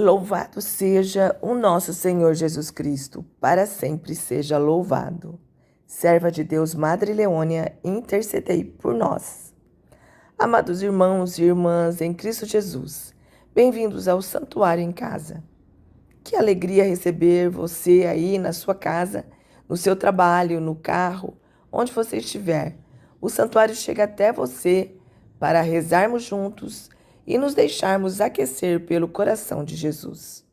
Louvado seja o nosso Senhor Jesus Cristo, para sempre seja louvado. Serva de Deus, Madre Leônia, intercedei por nós. Amados irmãos e irmãs em Cristo Jesus, bem-vindos ao Santuário em Casa. Que alegria receber você aí na sua casa, no seu trabalho, no carro, onde você estiver. O santuário chega até você para rezarmos juntos e nos deixarmos aquecer pelo coração de Jesus.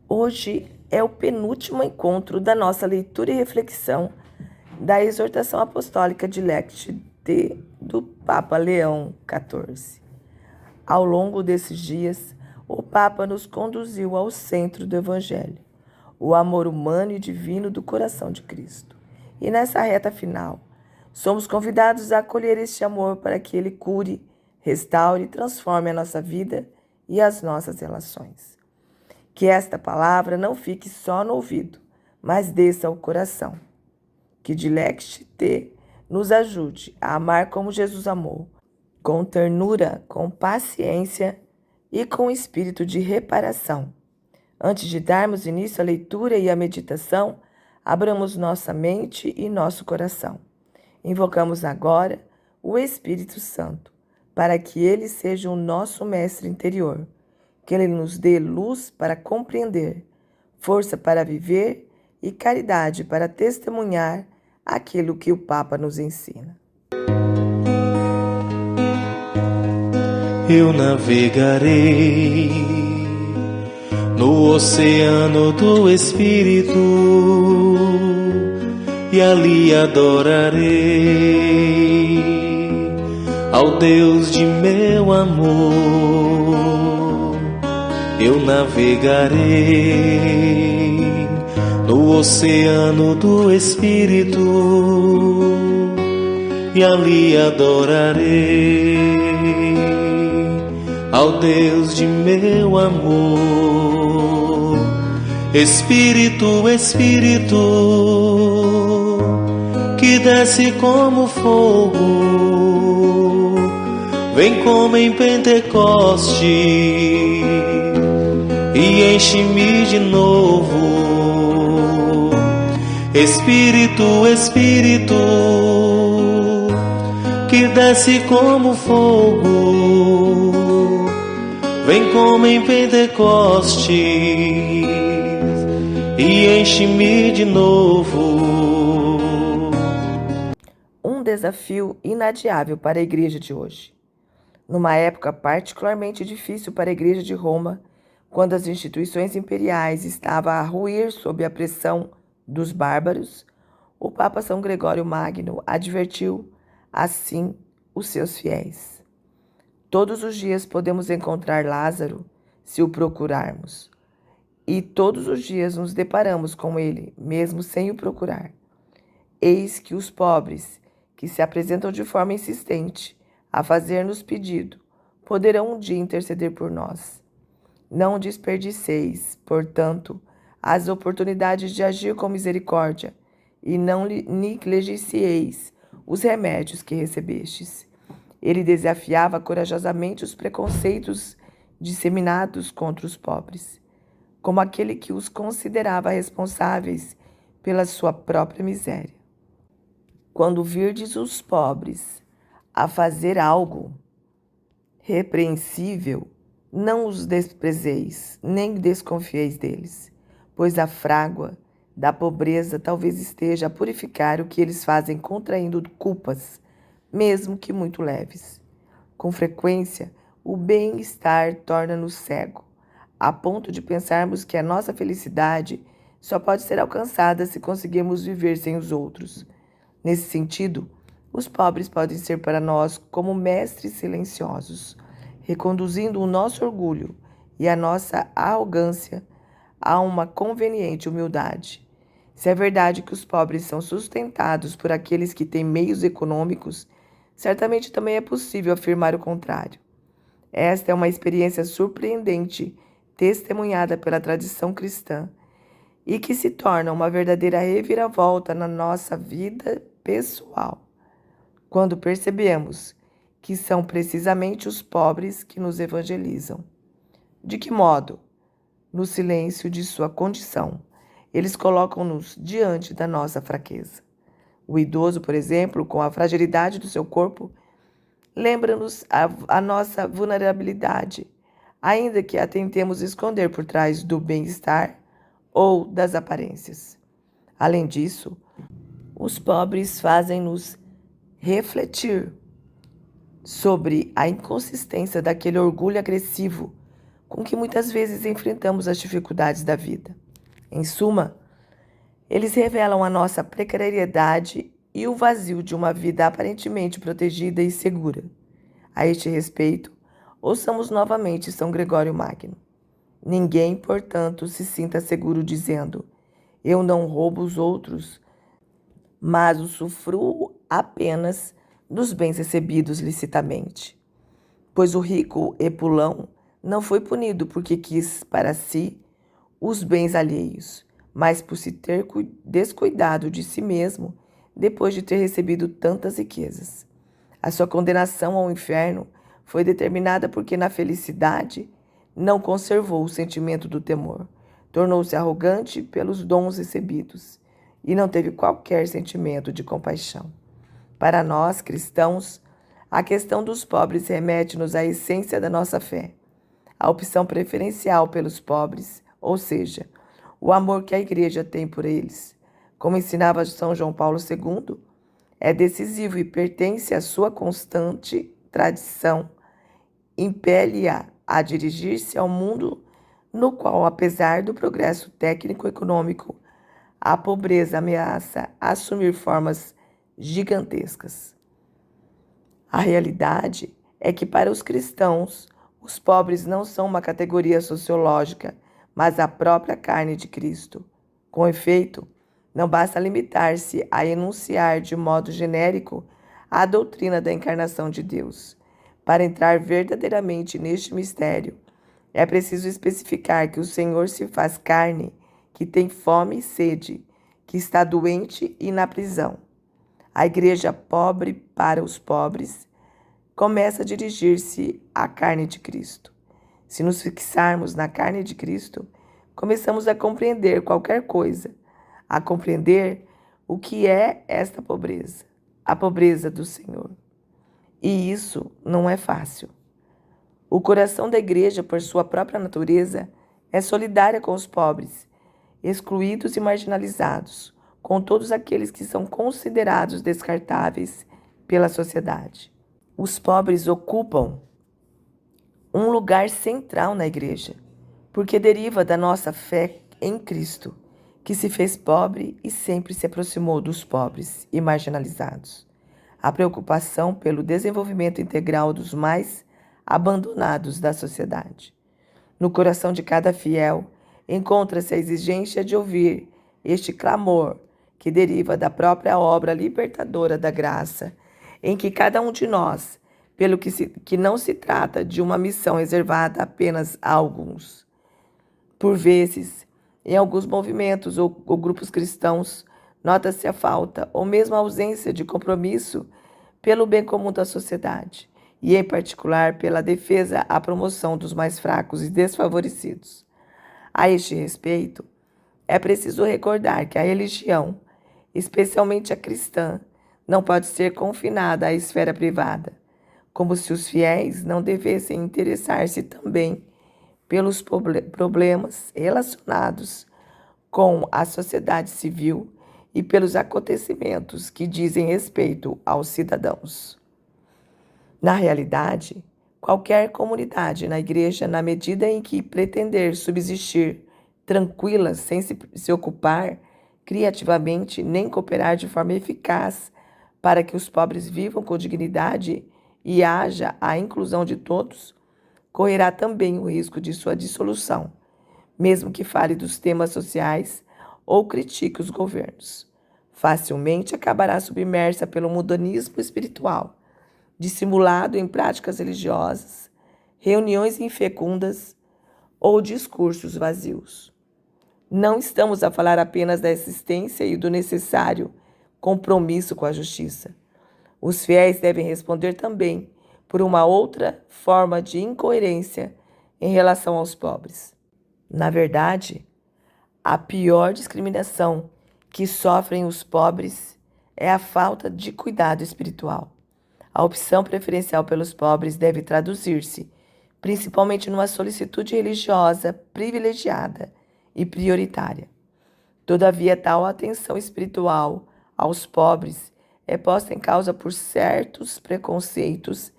Hoje é o penúltimo encontro da nossa leitura e reflexão da exortação apostólica de Lectio do Papa Leão XIV. Ao longo desses dias, o Papa nos conduziu ao centro do Evangelho, o amor humano e divino do coração de Cristo. E nessa reta final, somos convidados a acolher este amor para que ele cure, restaure e transforme a nossa vida e as nossas relações. Que esta palavra não fique só no ouvido, mas desça ao coração. Que de Lectio nos ajude a amar como Jesus amou, com ternura, com paciência e com espírito de reparação. Antes de darmos início à leitura e à meditação, abramos nossa mente e nosso coração. Invocamos agora o Espírito Santo, para que ele seja o nosso mestre interior, que ele nos dê luz para compreender, força para viver e caridade para testemunhar aquilo que o Papa nos ensina. Eu navegarei no oceano do Espírito e ali adorarei ao Deus de meu amor. Eu navegarei no oceano do Espírito e ali adorarei ao Deus de meu amor. Espírito, Espírito, que desce como fogo, vem como em Pentecoste e enche-me de novo. Espírito, Espírito, que desce como fogo, vem como em Pentecostes e enche-me de novo. Um desafio inadiável para a igreja de hoje. Numa época particularmente difícil para a igreja de Roma, quando as instituições imperiais estavam a ruir sob a pressão dos bárbaros, o Papa São Gregório Magno advertiu assim os seus fiéis. Todos os dias podemos encontrar Lázaro se o procurarmos, e todos os dias nos deparamos com ele, mesmo sem o procurar. Eis que os pobres, que se apresentam de forma insistente a fazer-nos pedido, poderão um dia interceder por nós. Não desperdiceis, portanto, as oportunidades de agir com misericórdia, e não negligencieis os remédios que recebestes. Ele desafiava corajosamente os preconceitos disseminados contra os pobres, como aquele que os considerava responsáveis pela sua própria miséria. Quando virdes os pobres a fazer algo repreensível, não os desprezeis, nem desconfieis deles, pois a frágua da pobreza talvez esteja a purificar o que eles fazem contraindo culpas, mesmo que muito leves. Com frequência, o bem-estar torna-nos cego, a ponto de pensarmos que a nossa felicidade só pode ser alcançada se conseguirmos viver sem os outros. Nesse sentido, os pobres podem ser para nós como mestres silenciosos, reconduzindo o nosso orgulho e a nossa arrogância a uma conveniente humildade. Se é verdade que os pobres são sustentados por aqueles que têm meios econômicos, certamente também é possível afirmar o contrário. Esta é uma experiência surpreendente, testemunhada pela tradição cristã, e que se torna uma verdadeira reviravolta na nossa vida pessoal, quando percebemos que são precisamente os pobres que nos evangelizam. De que modo? no silêncio de sua condição. Eles colocam-nos diante da nossa fraqueza. O idoso, por exemplo, com a fragilidade do seu corpo, lembra-nos a nossa vulnerabilidade, ainda que a tentemos esconder por trás do bem-estar ou das aparências. Além disso, os pobres fazem-nos refletir sobre a inconsistência daquele orgulho agressivo com que muitas vezes enfrentamos as dificuldades da vida. Em suma, eles revelam a nossa precariedade e o vazio de uma vida aparentemente protegida e segura. A este respeito, ouçamos novamente São Gregório Magno. Ninguém, portanto, se sinta seguro dizendo: eu não roubo os outros, mas usufruo apenas dos bens recebidos licitamente. Pois o rico Epulão não foi punido porque quis para si os bens alheios, mas por se ter descuidado de si mesmo depois de ter recebido tantas riquezas. A sua condenação ao inferno foi determinada porque na felicidade não conservou o sentimento do temor, tornou-se arrogante pelos dons recebidos e não teve qualquer sentimento de compaixão. Para nós, cristãos, a questão dos pobres remete-nos à essência da nossa fé. A opção preferencial pelos pobres, ou seja, o amor que a Igreja tem por eles, como ensinava São João Paulo II, é decisivo e pertence à sua constante tradição, impele-a a dirigir-se ao mundo no qual, apesar do progresso técnico-econômico, a pobreza ameaça assumir formas gigantescas. A realidade é que, para os cristãos, os pobres não são uma categoria sociológica, mas a própria carne de Cristo. Com efeito, não basta limitar-se a enunciar de modo genérico a doutrina da encarnação de Deus. Para entrar verdadeiramente neste mistério, é preciso especificar que o Senhor se faz carne, que tem fome e sede, que está doente e na prisão. A Igreja pobre para os pobres começa a dirigir-se à carne de Cristo. Se nos fixarmos na carne de Cristo, começamos a compreender qualquer coisa, a compreender o que é esta pobreza, a pobreza do Senhor. E isso não é fácil. O coração da Igreja, por sua própria natureza, é solidária com os pobres, excluídos e marginalizados, com todos aqueles que são considerados descartáveis pela sociedade. Os pobres ocupam um lugar central na Igreja, porque deriva da nossa fé em Cristo, que se fez pobre e sempre se aproximou dos pobres e marginalizados. A preocupação pelo desenvolvimento integral dos mais abandonados da sociedade. No coração de cada fiel encontra-se a exigência de ouvir este clamor que deriva da própria obra libertadora da graça, em que cada um de nós, pelo que não se trata de uma missão reservada apenas a alguns. Por vezes, em alguns movimentos ou grupos cristãos, nota-se a falta ou mesmo a ausência de compromisso pelo bem comum da sociedade, e em particular pela defesa à promoção dos mais fracos e desfavorecidos. A este respeito, é preciso recordar que a religião, especialmente a cristã, não pode ser confinada à esfera privada, como se os fiéis não devessem interessar-se também pelos problemas relacionados com a sociedade civil e pelos acontecimentos que dizem respeito aos cidadãos. Na realidade, qualquer comunidade na Igreja, na medida em que pretender subsistir tranquila sem se ocupar criativamente nem cooperar de forma eficaz para que os pobres vivam com dignidade e haja a inclusão de todos, correrá também o risco de sua dissolução, mesmo que fale dos temas sociais ou critique os governos. Facilmente acabará submersa pelo mundanismo espiritual, dissimulado em práticas religiosas, reuniões infecundas ou discursos vazios. Não estamos a falar apenas da existência e do necessário compromisso com a justiça. Os fiéis devem responder também por uma outra forma de incoerência em relação aos pobres. Na verdade, a pior discriminação que sofrem os pobres é a falta de cuidado espiritual. A opção preferencial pelos pobres deve traduzir-se principalmente numa solicitude religiosa privilegiada e prioritária. Todavia, tal atenção espiritual aos pobres é posta em causa por certos preconceitos,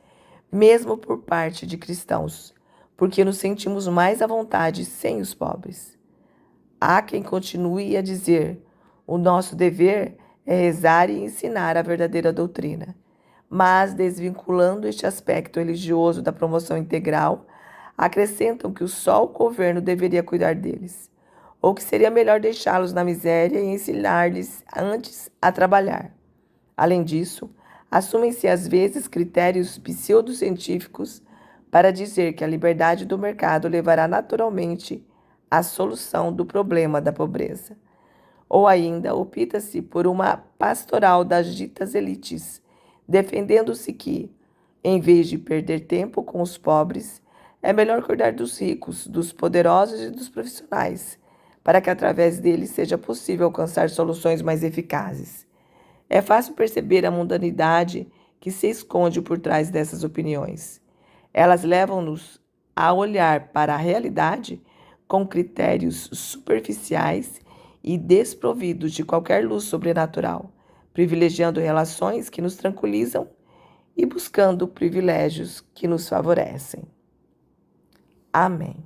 mesmo por parte de cristãos, porque nos sentimos mais à vontade sem os pobres. Há quem continue a dizer: o nosso dever é rezar e ensinar a verdadeira doutrina. Mas, desvinculando este aspecto religioso da promoção integral, acrescentam que só o governo deveria cuidar deles, ou que seria melhor deixá-los na miséria e ensinar-lhes antes a trabalhar. Além disso, assumem-se às vezes critérios pseudocientíficos para dizer que a liberdade do mercado levará naturalmente à solução do problema da pobreza. Ou ainda, opta-se por uma pastoral das ditas elites, defendendo-se que, em vez de perder tempo com os pobres, é melhor cuidar dos ricos, dos poderosos e dos profissionais, para que através deles seja possível alcançar soluções mais eficazes. É fácil perceber a mundanidade que se esconde por trás dessas opiniões. Elas levam-nos a olhar para a realidade com critérios superficiais e desprovidos de qualquer luz sobrenatural, privilegiando relações que nos tranquilizam e buscando privilégios que nos favorecem. Amém.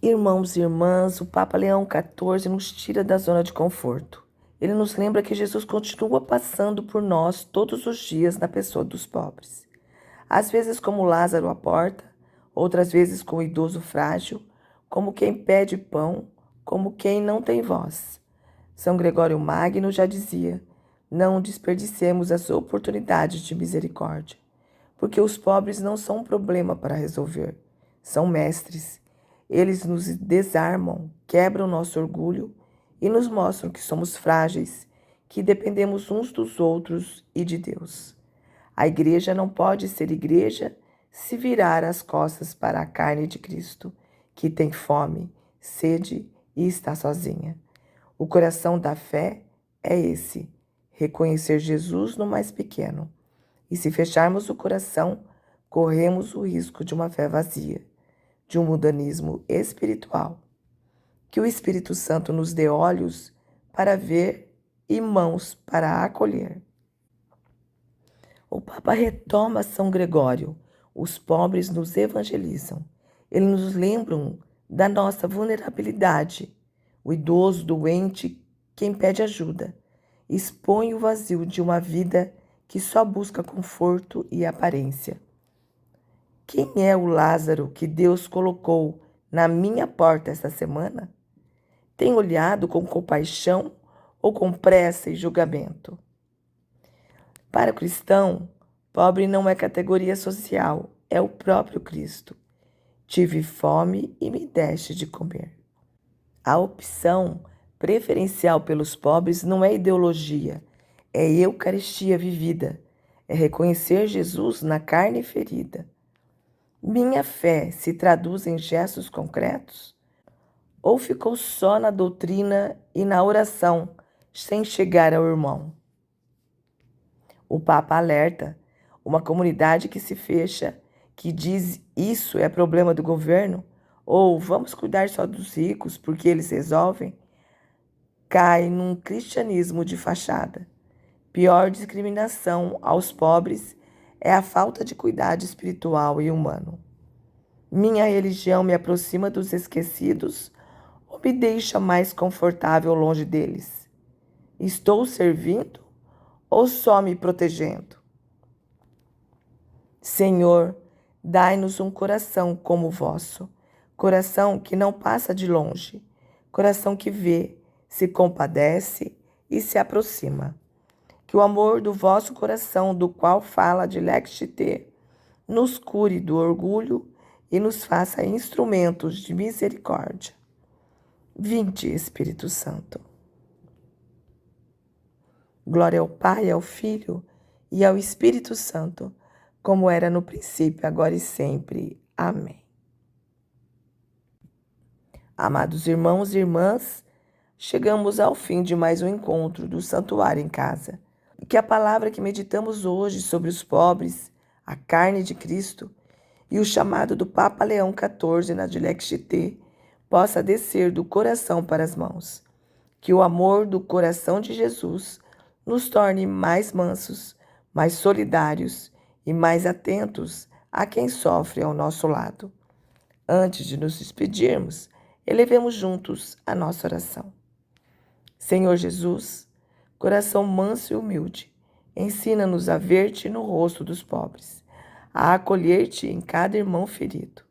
Irmãos e irmãs, o Papa Leão XIV nos tira da zona de conforto. Ele nos lembra que Jesus continua passando por nós todos os dias na pessoa dos pobres. Às vezes como Lázaro à porta, outras vezes como idoso frágil, como quem pede pão, como quem não tem voz. São Gregório Magno já dizia: não desperdicemos as oportunidades de misericórdia, porque os pobres não são um problema para resolver, são mestres. Eles nos desarmam, quebram nosso orgulho e nos mostram que somos frágeis, que dependemos uns dos outros e de Deus. A igreja não pode ser igreja se virar as costas para a carne de Cristo, que tem fome, sede e está sozinha. O coração da fé é esse: reconhecer Jesus no mais pequeno. E se fecharmos o coração, corremos o risco de uma fé vazia, de um mundanismo espiritual. Que o Espírito Santo nos dê olhos para ver e mãos para acolher. O Papa retoma São Gregório. Os pobres nos evangelizam. Eles nos lembram da nossa vulnerabilidade. O idoso, doente, quem pede ajuda, expõe o vazio de uma vida que só busca conforto e aparência. Quem é o Lázaro que Deus colocou na minha porta esta semana? Tem olhado com compaixão ou com pressa e julgamento? Para o cristão, pobre não é categoria social, é o próprio Cristo. Tive fome e me deste de comer. A opção preferencial pelos pobres não é ideologia, é Eucaristia vivida, é reconhecer Jesus na carne ferida. Minha fé se traduz em gestos concretos? Ou ficou só na doutrina e na oração, sem chegar ao irmão? O Papa alerta: uma comunidade que se fecha, que diz isso é problema do governo, ou vamos cuidar só dos ricos porque eles resolvem, cai num cristianismo de fachada. Pior discriminação aos pobres é a falta de cuidado espiritual e humano. Minha religião me aproxima dos esquecidos ou me deixa mais confortável longe deles? Estou servindo ou só me protegendo? Senhor, dai-nos um coração como o vosso, coração que não passa de longe, coração que vê, se compadece e se aproxima. Que o amor do vosso coração, do qual fala Dilecte Te, nos cure do orgulho e nos faça instrumentos de misericórdia. Vinde, Espírito Santo. Glória ao Pai, ao Filho e ao Espírito Santo, como era no princípio, agora e sempre. Amém. Amados irmãos e irmãs, chegamos ao fim de mais um encontro do Santuário em Casa. E que a palavra que meditamos hoje sobre os pobres, a carne de Cristo e o chamado do Papa Leão XIV na Dilexit possa descer do coração para as mãos. Que o amor do coração de Jesus nos torne mais mansos, mais solidários e mais atentos a quem sofre ao nosso lado. Antes de nos despedirmos, elevemos juntos a nossa oração. Senhor Jesus, coração manso e humilde, ensina-nos a ver-te no rosto dos pobres, a acolher-te em cada irmão ferido,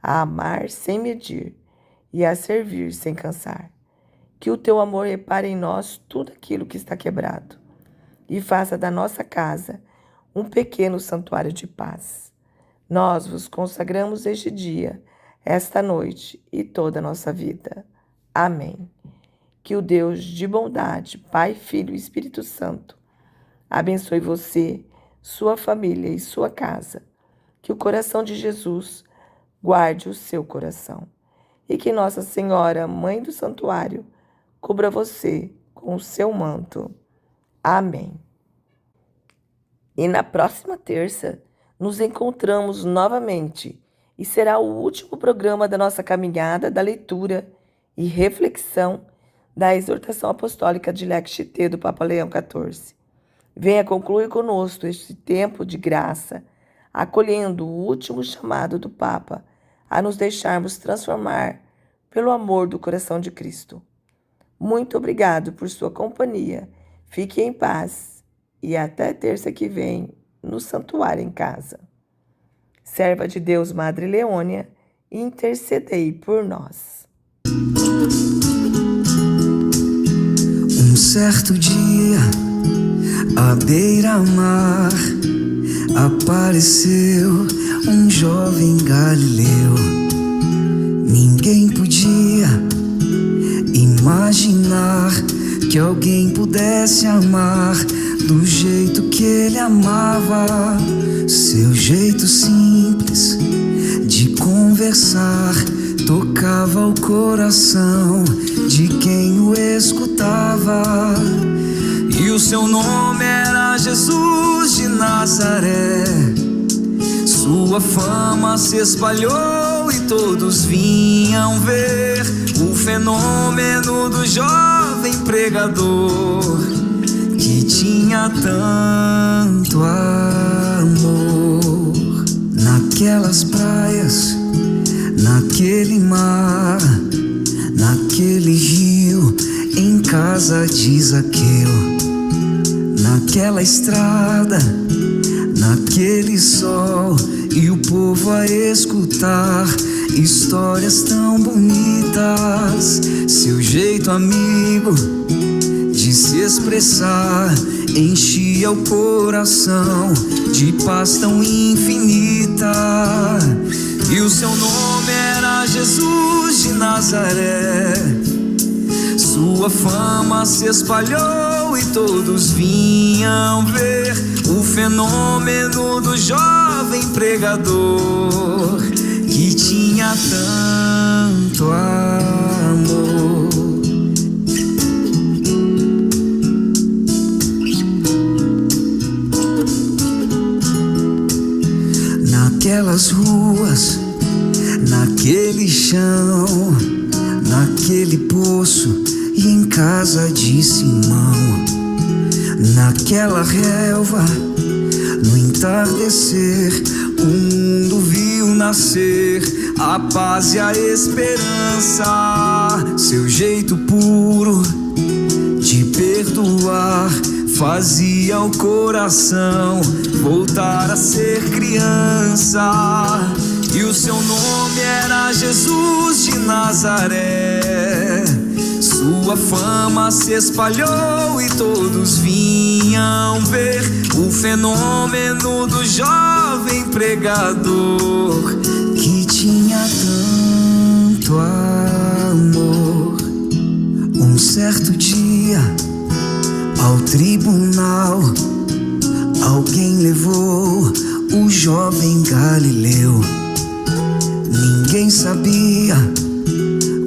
a amar sem medir e a servir sem cansar. Que o teu amor repare em nós tudo aquilo que está quebrado e faça da nossa casa um pequeno santuário de paz. Nós vos consagramos este dia, esta noite e toda a nossa vida. Amém. Que o Deus de bondade, Pai, Filho e Espírito Santo, abençoe você, sua família e sua casa. Que o coração de Jesus guarde o seu coração. E que Nossa Senhora, Mãe do Santuário, cubra você com o seu manto. Amém. E na próxima terça, nos encontramos novamente e será o último programa da nossa caminhada da leitura e reflexão da exortação apostólica Dilexit do Papa Leão XIV. Venha concluir conosco este tempo de graça, acolhendo o último chamado do Papa a nos deixarmos transformar pelo amor do coração de Cristo. Muito obrigado por sua companhia. Fique em paz e até terça que vem no Santuário em Casa. Serva de Deus, Madre Leônia, intercedei por nós. Um certo dia, à beira-mar, apareceu um jovem galileu. Ninguém podia imaginar que alguém pudesse amar do jeito que ele amava. Seu jeito simples de conversar tocava o coração de quem o escutava. E o seu nome era Jesus de Nazaré. Sua fama se espalhou e todos vinham ver o fenômeno do jovem pregador que tinha tanto amor. Naquelas praias, naquele mar, naquele rio, em casa de Zaqueu, naquela estrada, naquele sol, e o povo a escutar histórias tão bonitas. Seu jeito amigo de se expressar enchia o coração de paz tão infinita. E o seu nome era Jesus de Nazaré. Sua fama se espalhou e todos vinham ver o fenômeno do jovem pregador que tinha tanto amor. Naquelas ruas, naquele chão, naquele poço e em casa de Simão, naquela relva, no entardecer, o mundo viu nascer a paz e a esperança. Seu jeito puro de perdoar fazia o coração voltar a ser criança. E o seu nome era Jesus de Nazaré. Sua fama se espalhou e todos vinham ver o fenômeno do jovem pregador que tinha tanto amor. Um certo dia, ao tribunal, alguém levou o jovem Galileu. Ninguém sabia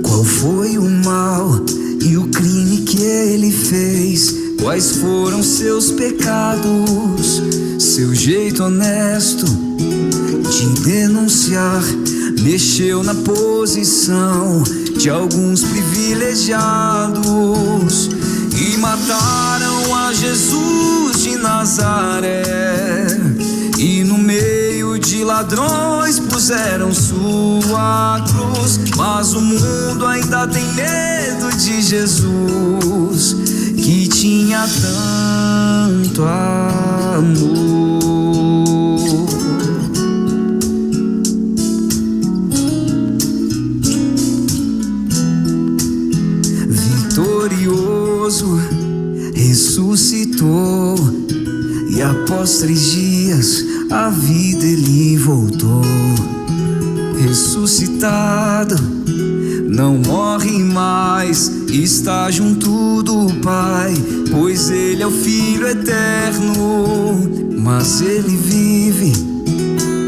qual foi o mal e o crime que ele fez? Quais foram seus pecados? Seu jeito honesto de denunciar mexeu na posição de alguns privilegiados e mataram a Jesus de Nazaré. E no meio de ladrões puseram sua cruz. Mas o mundo ainda tem medo de Jesus, que tinha tanto amor. Vitorioso, ressuscitou, e após 3 dias a vida ele voltou. Ressuscitado, não morre mais, está junto do Pai, pois ele é o Filho eterno. Mas ele vive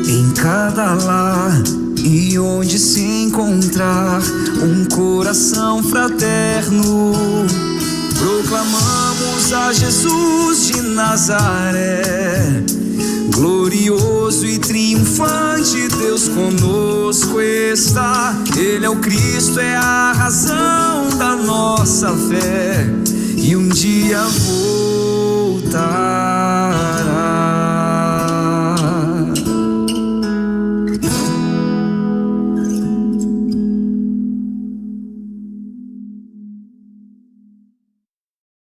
em cada lar, e onde se encontrar um coração fraterno, proclamamos a Jesus de Nazaré. Glorioso e triunfante, Deus conosco está. Ele é o Cristo, é a razão da nossa fé, e um dia voltará.